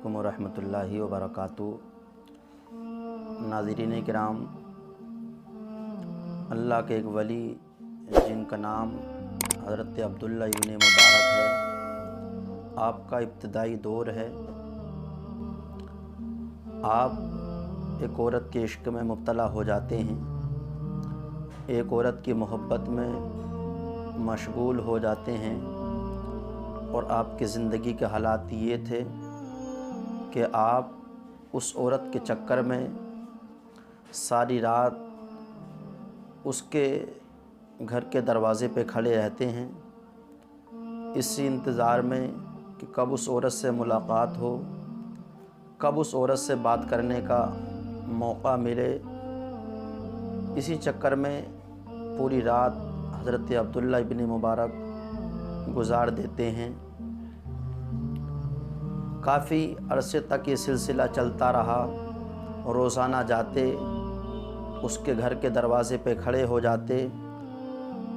अलैकुम वरहमतुल्लाहि वबरकातुहू। नाज़रीन किराम, अल्लाह के एक वली जिनका नाम हज़रत अब्दुल्ला इब्न मुबारक है, आपका इब्तिदाई दौर है। आप एक औरत के इश्क में मुब्तला हो जाते हैं, एक औरत की मोहब्बत में मशगूल हो जाते हैं और आपकी ज़िंदगी के हालात ये थे कि आप उस औरत के चक्कर में सारी रात उसके घर के दरवाज़े पे खड़े रहते हैं, इसी इंतज़ार में कि कब उस औरत से मुलाकात हो, कब उस औरत से बात करने का मौका मिले। इसी चक्कर में पूरी रात हज़रत अब्दुल्ला इब्न मुबारक गुजार देते हैं। काफ़ी अरसे तक ये सिलसिला चलता रहा। रोज़ाना जाते, उसके घर के दरवाज़े पे खड़े हो जाते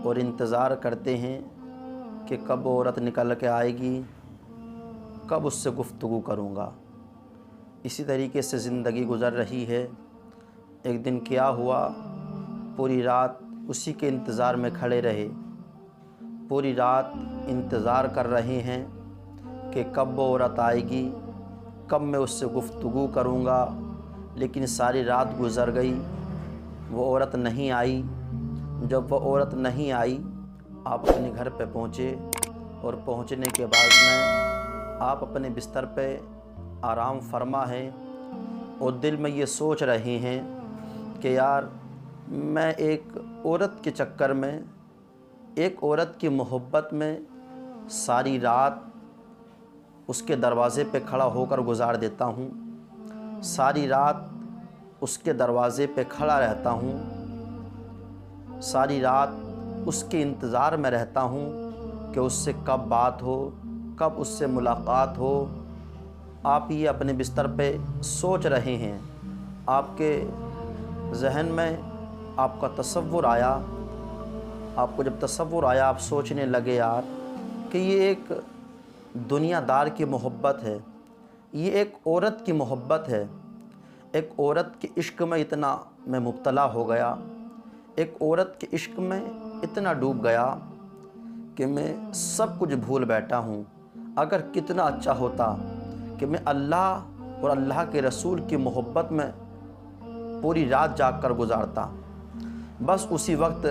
और इंतज़ार करते हैं कि कब वो औरत निकल के आएगी, कब उससे गुफ्तगू करूँगा। इसी तरीके से ज़िंदगी गुज़र रही है। एक दिन क्या हुआ, पूरी रात उसी के इंतज़ार में खड़े रहे, पूरी रात इंतज़ार कर रहे हैं कि कब वो औरत आएगी, कब मैं उससे गुफ्तगू करूँगा। लेकिन सारी रात गुज़र गई, वो औरत नहीं आई। जब वो औरत नहीं आई, आप अपने घर पे पहुँचे और पहुँचने के बाद में आप अपने बिस्तर पे आराम फरमा हैं और दिल में ये सोच रहे हैं कि यार, मैं एक औरत के चक्कर में, एक औरत की मोहब्बत में सारी रात उसके दरवाज़े पे खड़ा होकर गुजार देता हूँ, सारी रात उसके दरवाज़े पे खड़ा रहता हूँ, सारी रात उसके इंतज़ार में रहता हूँ कि उससे कब बात हो, कब उससे मुलाकात हो। आप ये अपने बिस्तर पे सोच रहे हैं, आपके जहन में आपका तसव्वुर आया। आपको जब तसव्वुर आया, आप सोचने लगे यार कि ये एक दुनियादार की मोहब्बत है, ये एक औरत की मोहब्बत है। एक औरत के इश्क में इतना मैं मुब्तला हो गया, एक औरत के इश्क में इतना डूब गया कि मैं सब कुछ भूल बैठा हूँ। अगर कितना अच्छा होता कि मैं अल्लाह और अल्लाह के रसूल की मोहब्बत में पूरी रात जाग कर गुजारता। बस उसी वक्त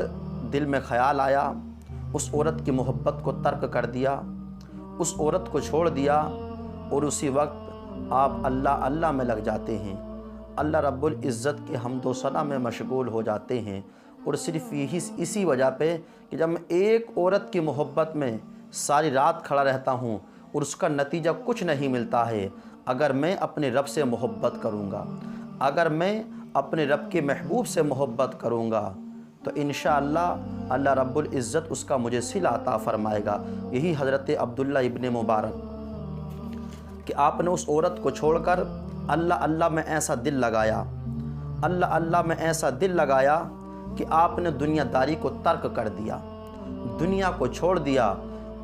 दिल में ख़याल आया, उस औरत की मोहब्बत को तर्क कर दिया, उस औरत को छोड़ दिया और उसी वक्त आप अल्लाह अल्लाह में लग जाते हैं, अल्लाह रब्बुल इज़्ज़त के हम्दो सना में मशगूल हो जाते हैं। और सिर्फ़ यही इसी वजह पे कि जब मैं एक औरत की मोहब्बत में सारी रात खड़ा रहता हूँ और उसका नतीजा कुछ नहीं मिलता है। अगर मैं अपने रब से मोहब्बत करूँगा, अगर मैं अपने रब के महबूब से मोहब्बत करूँगा, तो इंशाअल्लाह अल्लाह रब्बुल इज़्ज़त उसका मुझे सिला अता फ़रमाएगा। यही हज़रत अब्दुल्ला इब्न मुबारक कि आपने उस औरत को छोड़कर अल्लाह अल्लाह में ऐसा दिल लगाया, अल्लाह अल्लाह में ऐसा दिल लगाया कि आपने दुनियादारी को तर्क कर दिया, दुनिया को छोड़ दिया,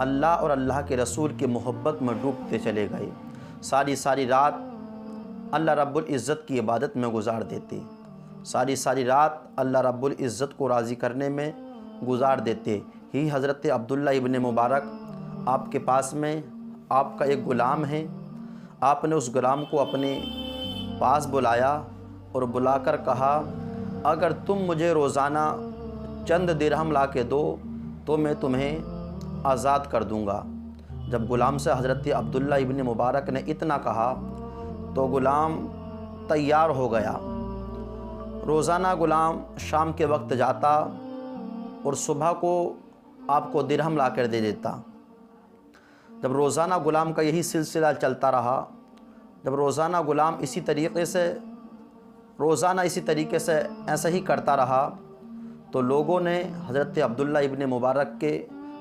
अल्लाह और अल्लाह के रसूल की मोहब्बत में डूबते चले गए। सारी सारी रात अल्लाह रब्बुल इज़्ज़त की इबादत में गुजार देते, सारी सारी रात अल्लाह रब्बुल इज़्ज़त को राज़ी करने में गुजार देते। ही हज़रत अब्दुल्ला इब्न मुबारक आपके पास में आपका एक ग़ुलाम है। आपने उस ग़ुलाम को अपने पास बुलाया और बुलाकर कहा, अगर तुम मुझे रोज़ाना चंद दिरहम ला के दो तो मैं तुम्हें आज़ाद कर दूँगा। जब ग़ुलाम से हज़रत अब्दुल्ला इब्न मुबारक ने इतना कहा तो ग़ुलाम तैयार हो गया। रोज़ाना ग़ुलाम शाम के वक्त जाता और सुबह को आपको दिरहम ला कर दे देता। जब रोज़ाना ग़ुलाम का यही सिलसिला चलता रहा, जब रोज़ाना ग़ुलाम इसी तरीके से ऐसा ही करता रहा, तो लोगों ने हज़रत अब्दुल्ला इब्न मुबारक के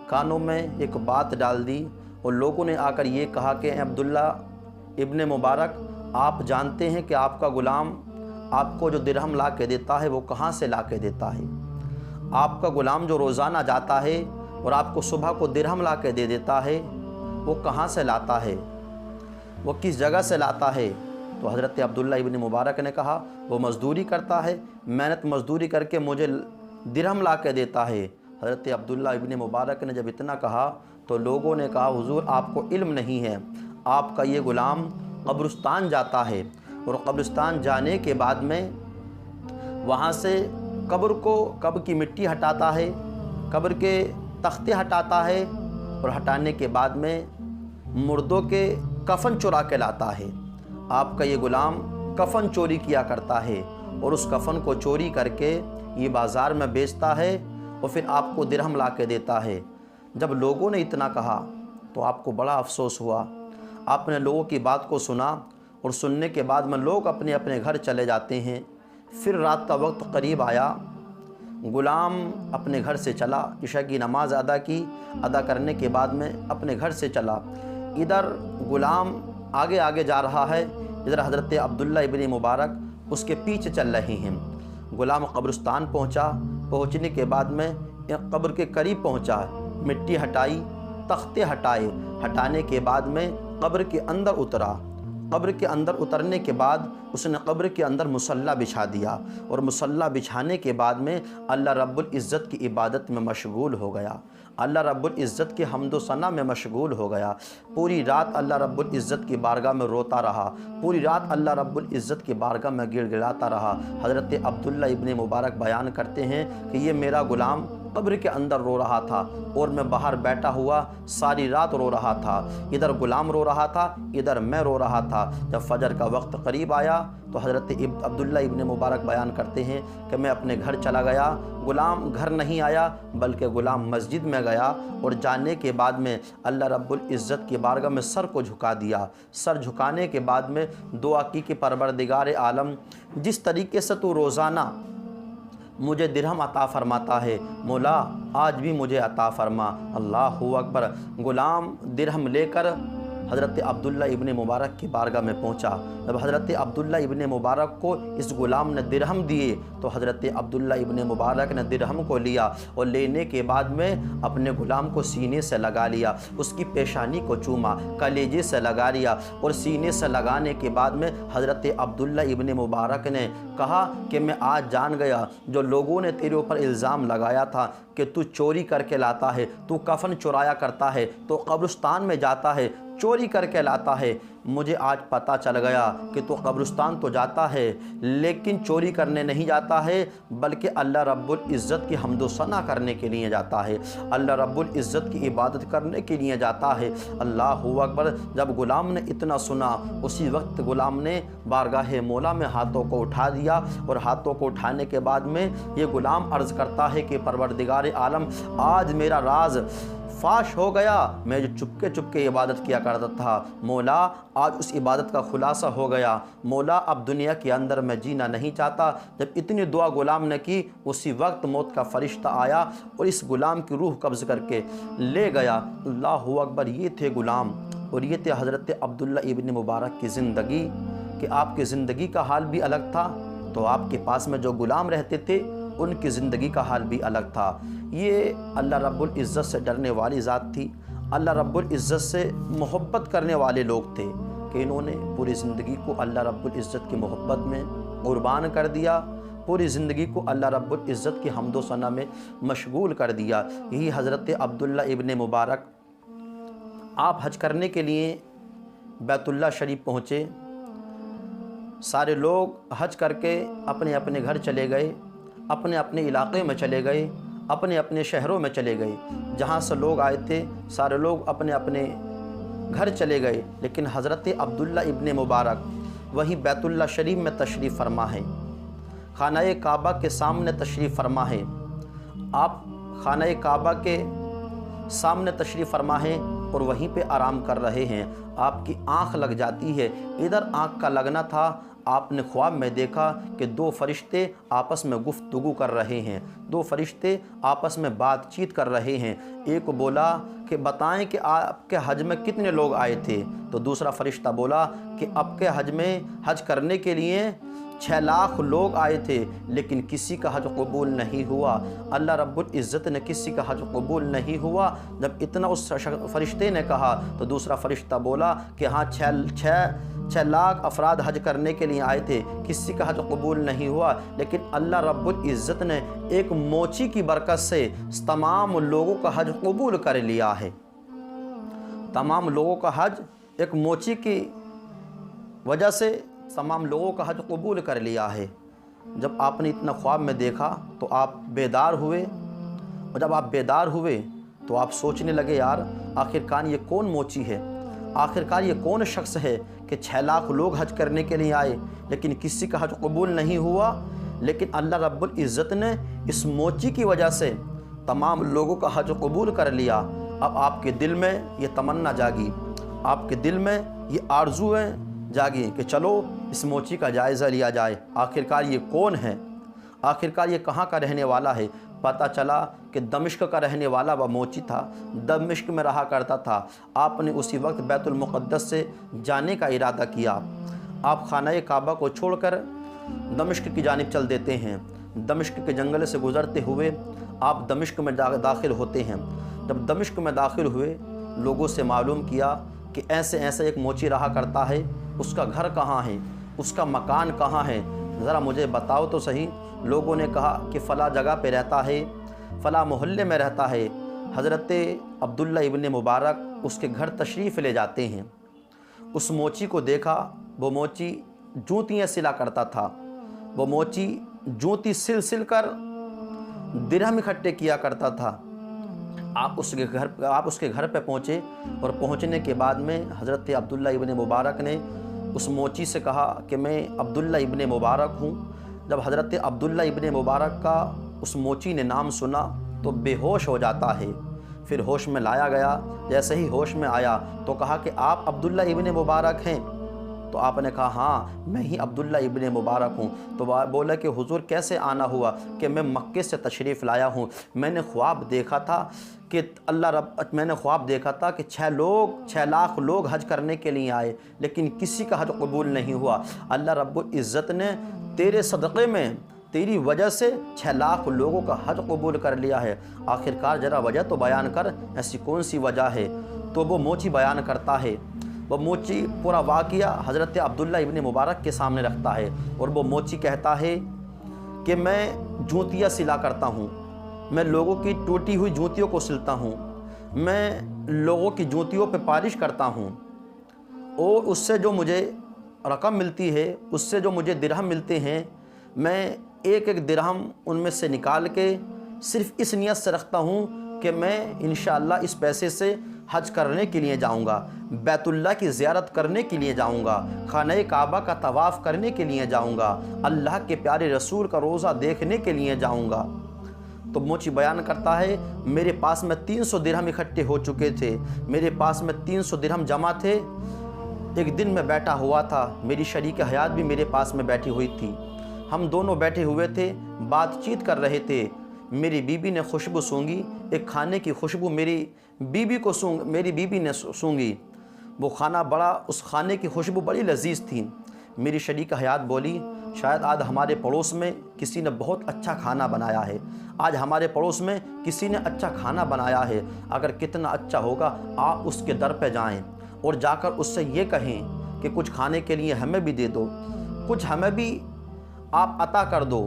कानों में एक बात डाल दी और लोगों ने आकर ये कहा कि अब्दुल्ला इब्न मुबारक, आप जानते हैं कि आपका ग़ुलाम आपको जो दिरहम ला के देता है वो कहाँ से ला के देता है? आपका ग़ुलाम जो रोज़ाना जाता है और आपको सुबह को दिरहम ला के दे देता है, वो कहाँ से लाता है? وہ کس جگہ سے لاتا ہے؟ تو حضرت عبداللہ ابن مبارک نے کہا وہ مزدوری کرتا ہے، محنت مزدوری کر کے مجھے درہم لا کے دیتا ہے۔ حضرت عبداللہ ابن مبارک نے جب اتنا کہا تو لوگوں نے کہا حضور آپ کو علم نہیں ہے، آپ کا یہ غلام قبرستان جاتا ہے اور قبرستان جانے کے بعد میں وہاں سے قبر کی مٹی ہٹاتا ہے، قبر کے تختے ہٹاتا ہے اور ہٹانے کے بعد میں مردوں کے کفن چرا کے لاتا ہے۔ آپ کا یہ غلام کفن چوری کیا کرتا ہے اور اس کفن کو چوری کر کے یہ بازار میں بیچتا ہے اور پھر آپ کو درہم لا کے دیتا ہے۔ جب لوگوں نے اتنا کہا تو آپ کو بڑا افسوس ہوا، آپ نے لوگوں کی بات کو سنا اور سننے کے بعد میں لوگ اپنے اپنے گھر چلے جاتے ہیں۔ پھر رات کا وقت قریب آیا، غلام اپنے گھر سے چلا، عشاء کی نماز ادا کرنے کے بعد میں اپنے گھر سے چلا۔ ادھر غلام آگے آگے جا رہا ہے، ادھر حضرت عبداللہ ابن مبارک اس کے پیچھے چل رہے ہیں۔ غلام قبرستان پہنچنے کے بعد میں قبر کے قریب پہنچا، مٹی ہٹائی، تختے ہٹانے کے بعد میں قبر کے اندر اترا۔ قبر کے اندر اترنے کے بعد اس نے قبر کے اندر مصلی بچھا دیا اور مصلی بچھانے کے بعد میں اللہ رب العزت کی عبادت میں مشغول ہو گیا، اللہ رب العزت کے حمد و ثنا میں مشغول ہو گیا۔ پوری رات اللہ رب العزت کی بارگاہ میں روتا رہا، پوری رات اللہ رب العزت کی بارگاہ میں گڑ گڑاتا رہا۔ حضرت عبداللہ ابن مبارک بیان کرتے ہیں کہ یہ میرا غلام قبر کے اندر رو رہا تھا اور میں باہر بیٹھا ہوا ساری رات رو رہا تھا، ادھر غلام رو رہا تھا، ادھر میں رو رہا تھا۔ جب فجر کا وقت قریب آیا تو حضرت عبداللہ ابن مبارک بیان کرتے ہیں کہ میں اپنے گھر چلا گیا، غلام گھر نہیں آیا بلکہ غلام مسجد میں گیا اور جانے کے بعد میں اللہ رب العزت کی بارگاہ میں سر کو جھکا دیا۔ سر جھکانے کے بعد میں دعا کی کہ پروردگار عالم، جس طریقے سے تو روزانہ مجھے درہم عطا فرماتا ہے، مولا آج بھی مجھے عطا فرما۔ اللہ اکبر۔ غلام درہم لے کر حضرت عبداللہ ابن مبارک کی بارگاہ میں پہنچا۔ جب حضرت عبداللہ ابن مبارک کو اس غلام نے درہم دیے تو حضرت عبداللہ ابن مبارک نے درہم کو لیا اور لینے کے بعد میں اپنے غلام کو سینے سے لگا لیا، اس کی پیشانی کو چوما، کلیجے سے لگا لیا اور سینے سے لگانے کے بعد میں حضرت عبداللہ ابن مبارک نے کہا کہ میں آج جان گیا جو لوگوں نے تیرے اوپر الزام لگایا تھا کہ تو چوری کر کے لاتا ہے، تو کفن چرایا کرتا ہے، تو قبرستان میں جاتا ہے، چوری کر کے لاتا ہے، مجھے آج پتہ چل گیا کہ تو قبرستان تو جاتا ہے لیکن چوری کرنے نہیں جاتا ہے بلکہ اللہ رب العزت کی حمد و ثنا کرنے کے لیے جاتا ہے، اللہ رب العزت کی عبادت کرنے کے لیے جاتا ہے۔ اللہ اکبر۔ جب غلام نے اتنا سنا اسی وقت غلام نے بارگاہ مولا میں ہاتھوں کو اٹھا دیا اور ہاتھوں کو اٹھانے کے بعد میں یہ غلام عرض کرتا ہے کہ پروردگار عالم، آج میرا راز فاش ہو گیا، میں جو چپکے عبادت کیا کرتا تھا، مولا آج اس عبادت کا خلاصہ ہو گیا، مولا اب دنیا کے اندر میں جینا نہیں چاہتا۔ جب اتنی دعا غلام نے کی اسی وقت موت کا فرشتہ آیا اور اس غلام کی روح قبض کر کے لے گیا۔ اللہ اکبر۔ یہ تھے غلام اور یہ تھے حضرت عبداللہ ابن مبارک کی زندگی، کہ آپ کی زندگی کا حال بھی الگ تھا تو آپ کے پاس میں جو غلام رہتے تھے ان کی زندگی کا حال بھی الگ تھا۔ یہ اللہ رب العزت سے ڈرنے والی ذات تھی، اللہ رب العزت سے محبت کرنے والے لوگ تھے کہ انہوں نے پوری زندگی کو اللہ رب العزت کی محبت میں قربان کر دیا، پوری زندگی کو اللہ رب العزت کی حمد و ثنا میں مشغول کر دیا۔ یہی حضرت عبداللہ ابن مبارک، آپ حج کرنے کے لیے بیت اللہ شریف پہنچے، سارے لوگ حج کر کے اپنے اپنے گھر چلے گئے، اپنے اپنے علاقے میں چلے گئے، اپنے اپنے شہروں میں چلے گئے، جہاں سے لوگ آئے تھے سارے لوگ اپنے اپنے گھر چلے گئے، لیکن حضرت عبداللہ ابن مبارک وہیں بیت اللہ شریف میں تشریف فرما ہے، خانہ کعبہ کے سامنے تشریف فرما ہے۔ آپ خانہ کعبہ کے سامنے تشریف فرما ہے اور وہیں پہ آرام کر رہے ہیں، آپ کی آنکھ لگ جاتی ہے۔ ادھر آنکھ کا لگنا تھا، آپ نے خواب میں دیکھا کہ دو فرشتے آپس میں گفتگو کر رہے ہیں، دو فرشتے آپس میں بات چیت کر رہے ہیں۔ ایک بولا کہ بتائیں کہ آپ کے حج میں کتنے لوگ آئے تھے؟ تو دوسرا فرشتہ بولا کہ آپ کے حج میں حج کرنے کے لیے 6 लाख लोग आए थे लेकिन किसी का हज कबूल नहीं हुआ। अल्लाह रब्बुल इज़्ज़त ने किसी का हज कबूल नहीं हुआ। जब इतना उस फरिश्ते ने कहा तो दूसरा फरिश्ता बोला कि हाँ 6 लाख अफराद हज करने के लिए आए थे, किसी का हज कबूल नहीं हुआ। लेकिन अल्लाह रब्बुल इज़्ज़त ने एक मोची की बरकत से तमाम लोगों का हज कबूल कर लिया है। तमाम लोगों का हज एक मोची की वजह से तमाम लोगों का हज कबूल कर लिया है। जब आपने इतना ख्वाब में देखा तो आप बेदार हुए, और जब आप बेदार हुए तो आप सोचने लगे यार आखिरकार ये कौन मोची है, आखिरकार ये कौन शख्स है कि 6 लाख लोग हज करने के लिए आए लेकिन किसी का हज कबूल नहीं हुआ। लेकिन अल्लाह रब्बुल इज़्ज़त ने इस मोची की वजह से तमाम लोगों का हज कबूल कर लिया। अब आपके दिल में ये तमन्ना जागी, आपके दिल में ये आरज़ुएँ जागी कि चलो इस मोची का जायज़ा लिया जाए, आखिरकार ये कौन है, आखिरकार ये कहाँ का रहने वाला है। पता चला कि दमिश्क का रहने वाला वह मोची था, दमिश्क में रहा करता था। आपने उसी वक्त बैतुल मुक़द्दस से जाने का इरादा किया। आप खाना काबा को छोड़कर दमिश्क की जानिब चल देते हैं। दमिश्क के जंगल से गुज़रते हुए आप दमिश्क में दाखिल होते हैं। जब दमिश्क में दाखिल हुए लोगों से मालूम किया कि ऐसे ऐसे एक मोची रहा करता है, उसका घर कहाँ है, उसका मकान कहाँ है, ज़रा मुझे बताओ तो सही। लोगों ने कहा कि फ़ला जगह पे रहता है, फ़ला मोहल्ले में रहता है। हज़रत अब्दुल्ला इब्ने मुबारक उसके घर तशरीफ़ ले जाते हैं। उस मोची को देखा, वो मोची जूतियाँ सिला करता था। वो मोची जूती सिल कर दिरहम इकट्ठे किया करता था। आप उसके घर पे पहुँचे और पहुँचने के बाद में हज़रत अब्दुल्ला इब्ने मुबारक ने उस मोची से कहा कि मैं अब्दुल्ला इब्ने मुबारक हूँ। जब हज़रत अब्दुल्ला इब्ने मुबारक का उस मोची ने नाम सुना तो बेहोश हो जाता है। फिर होश में लाया गया। जैसे ही होश में आया तो कहा कि आप अब्दुल्ला इब्ने मुबारक हैं। तो आपने कहा हाँ मैं ही अब्दुल्ला इब्ने मुबारक हूँ। तो बोला कि हुजूर कैसे आना हुआ? कि मैं मक्के से तशरीफ़ लाया हूँ। मैंने ख्वाब देखा था कि मैंने ख्वाब देखा था कि 6 लाख लोग हज करने के लिए आए लेकिन किसी का हज कबूल नहीं हुआ। अल्लाह रब्बुल इज़्ज़त ने तेरे सदक़े में तेरी वजह से 6 लाख लोगों का हज कबूल कर लिया है। आखिरकार ज़रा वजह तो बयान कर, ऐसी कौन सी वजह है? तो वो मोची बयान करता है। वो मोची पूरा वाक़िया हज़रत अब्दुल्ला इब्ने मुबारक के सामने रखता है और वो मोची कहता है कि मैं जूतियाँ सिला करता हूँ, मैं लोगों की टूटी हुई जूतियों को सिलता हूँ, मैं लोगों की जूतियों पे पालिश करता हूँ और उससे जो मुझे रकम मिलती है, उससे जो मुझे दिरहम मिलते हैं, मैं एक एक दिरहम उनमें से निकाल के सिर्फ़ इस नियत से रखता हूँ कि मैं इंशाअल्लाह इस पैसे से हज करने के लिए जाऊँगा, बैतुल्लाह की ज़ियारत करने के लिए जाऊँगा, खाने काबा का तवाफ़ करने के लिए जाऊँगा, अल्लाह के प्यारे रसूल का रोज़ा देखने के लिए जाऊँगा। तो मोची बयान करता है मेरे पास में 300 दिरहम इकट्ठे हो चुके थे, मेरे पास में 300 दिरहम जमा थे। एक दिन मैं बैठा हुआ था, मेरी शरीक हयात भी मेरे पास में बैठी हुई थी। हम दोनों बैठे हुए थे, बातचीत कर रहे थे। मेरी बीबी ने खुशबू सूंघी, एक खाने की खुशबू मेरी बीबी ने सूंघी। वो खाना उस खाने की खुशबू बड़ी लजीज़ थी। मेरी शरीक हयात बोली शायद आज हमारे पड़ोस में किसी ने बहुत अच्छा खाना बनाया है, आज हमारे पड़ोस में किसी ने अच्छा खाना बनाया है। अगर कितना अच्छा होगा आप उसके दर पे जाएं और जाकर उससे ये कहें कि कुछ खाने के लिए हमें भी दे दो, कुछ हमें भी आप अता कर दो।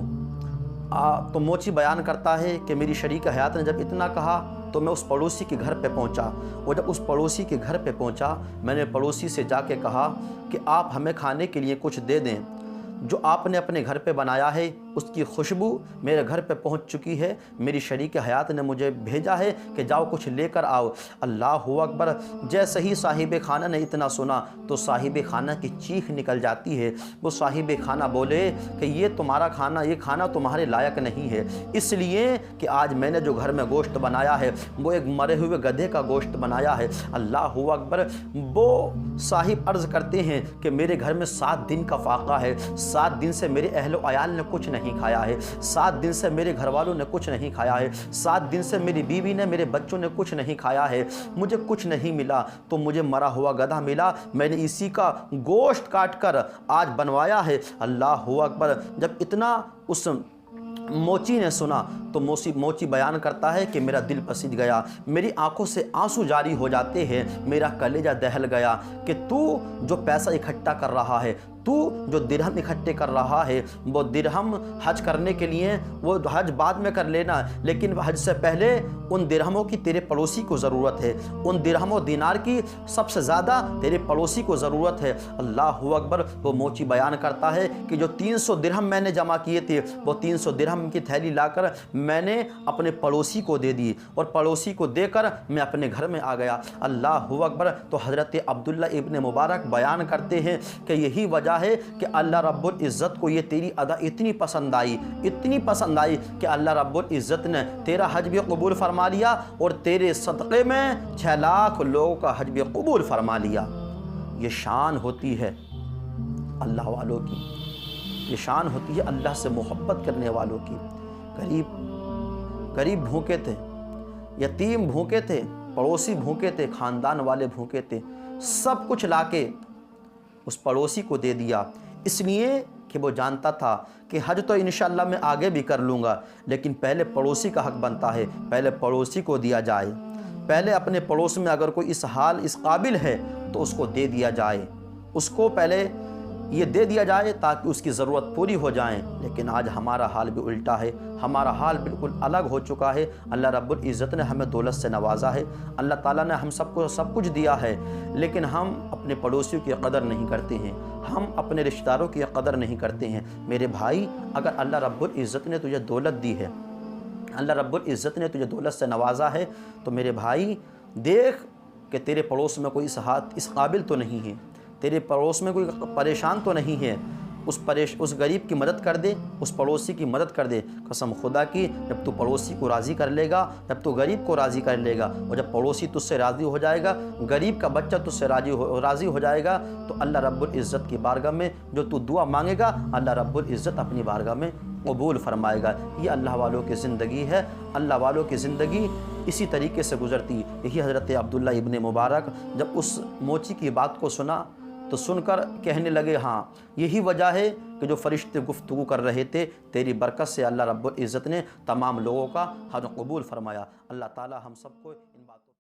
तो मोची बयान करता है कि मेरी शरीक हयात ने जब इतना कहा तो मैं उस पड़ोसी के घर पे पहुंचा और जब उस पड़ोसी के घर पे पहुंचा मैंने पड़ोसी से जाके कहा कि आप हमें खाने के लिए कुछ दे दें, जो आपने अपने घर पे बनाया है उसकी खुशबू मेरे घर पे पहुंच चुकी है। मेरी शरीक हयात ने मुझे भेजा है कि जाओ कुछ लेकर आओ। अल्लाहु अकबर। जैसे ही साहिब खाना ने इतना सुना तो साहिब खाना की चीख निकल जाती है। वो साहिब खाना बोले कि ये तुम्हारा खाना, ये खाना तुम्हारे लायक नहीं है, इसलिए कि आज मैंने जो घर में गोश्त बनाया है वो एक मरे हुए गधे का गोश्त बनाया है। अल्लाहु अकबर। वो साहिब अर्ज़ करते हैं कि मेरे घर में 7 दिन का फाका है, 7 दिन से मेरे अहलो अयाल ने कुछ नहीं نہیں کھایا ہے, 7 دن سے میرے گھر والوں نے کچھ نہیں کھایا ہے, 7 دن سے میری بیوی نے, میرے بچوں نے کچھ نہیں کھایا ہے, مجھے کچھ نہیں ملا, تو مجھے مرا ہوا گدھا ملا, میں نے اسی کا گوشت کاٹ کر آج بنوایا ہے. اللہ اکبر. جب اتنا اس موچی نے سنا تو موچی بیان کرتا ہے کہ میرا دل پسند گیا, میری آنکھوں سے آنسو جاری ہو جاتے ہیں, میرا کلیجہ دہل گیا کہ تو جو پیسہ اکٹھا کر رہا ہے, تو جو درہم اکٹھے کر رہا ہے, وہ درہم حج کرنے کے لیے, وہ حج بعد میں کر لینا, لیکن حج سے پہلے ان درہموں کی تیرے پڑوسی کو ضرورت ہے, ان درہم و دینار کی سب سے زیادہ تیرے پڑوسی کو ضرورت ہے. اللہ اکبر. وہ موچی بیان کرتا ہے کہ جو 300 درہم میں نے جمع کیے تھے, وہ 300 درہم کی تھیلی لا کر میں نے اپنے پڑوسی کو دے دی, اور پڑوسی کو دے کر میں اپنے گھر میں آ گیا. اللہ اکبر. تو حضرت عبداللہ ابن مبارک بیان کرتے ہیں کہ یہی وجہ ہے کہ اللہ رب العزت کو یہ تیری ادا اتنی پسند آئی, اتنی پسند آئی کہ اللہ رب العزت نے تیرا حج بھی قبول فرما لیا, اور تیرے صدقے میں 6 لاکھ لوگوں کا حج بھی قبول فرما لیا. یہ شان ہوتی ہے اللہ والوں کی, یہ شان ہوتی ہے اللہ سے محبت کرنے والوں کی. غریب بھوکے تھے, یتیم بھوکے تھے, پڑوسی بھوکے تھے, خاندان والے بھوکے تھے, سب کچھ لا کے اس پڑوسی کو دے دیا, اس لیے کہ وہ جانتا تھا کہ حج تو انشاءاللہ میں آگے بھی کر لوں گا, لیکن پہلے پڑوسی کا حق بنتا ہے, پہلے پڑوسی کو دیا جائے. پہلے اپنے پڑوس میں اگر کوئی اس قابل ہے تو اس کو دے دیا جائے, اس کو پہلے یہ دے دیا جائے تاکہ اس کی ضرورت پوری ہو جائیں. لیکن آج ہمارا حال بھی الٹا ہے, ہمارا حال بالکل الگ ہو چکا ہے. اللہ رب العزت نے ہمیں دولت سے نوازا ہے, اللہ تعالیٰ نے ہم سب کو سب کچھ دیا ہے, لیکن ہم اپنے پڑوسیوں کی قدر نہیں کرتے ہیں, ہم اپنے رشتہ داروں کی قدر نہیں کرتے ہیں. میرے بھائی, اگر اللہ رب العزت نے تجھے دولت دی ہے, اللہ رب العزت نے تجھے دولت سے نوازا ہے, تو میرے بھائی دیکھ کہ تیرے پڑوس میں کوئی اس قابل تو نہیں ہے, تیرے پڑوس میں کوئی پریشان تو نہیں ہے, اس غریب کی مدد کر دے, اس پڑوسی کی مدد کر دے. قسم خدا کی, جب تو پڑوسی کو راضی کر لے گا, جب تو غریب کو راضی کر لے گا, اور جب پڑوسی تجھ سے راضی ہو جائے گا, غریب کا بچہ تجھ سے راضی ہو جائے گا, تو اللہ رب العزت کی بارگاہ میں جو تو دعا مانگے گا, اللہ رب العزت اپنی بارگاہ میں قبول فرمائے گا. یہ اللہ والوں کی زندگی ہے, اللہ والوں کی زندگی اسی طریقے سے گزرتی. یہی حضرت عبداللہ ابن مبارک جب اس موچی کی بات کو سنا تو سن کر کہنے لگے, ہاں یہی وجہ ہے کہ جو فرشتے گفتگو کر رہے تھے, تیری برکت سے اللہ رب العزت نے تمام لوگوں کا حج قبول فرمایا. اللہ تعالی ہم سب کو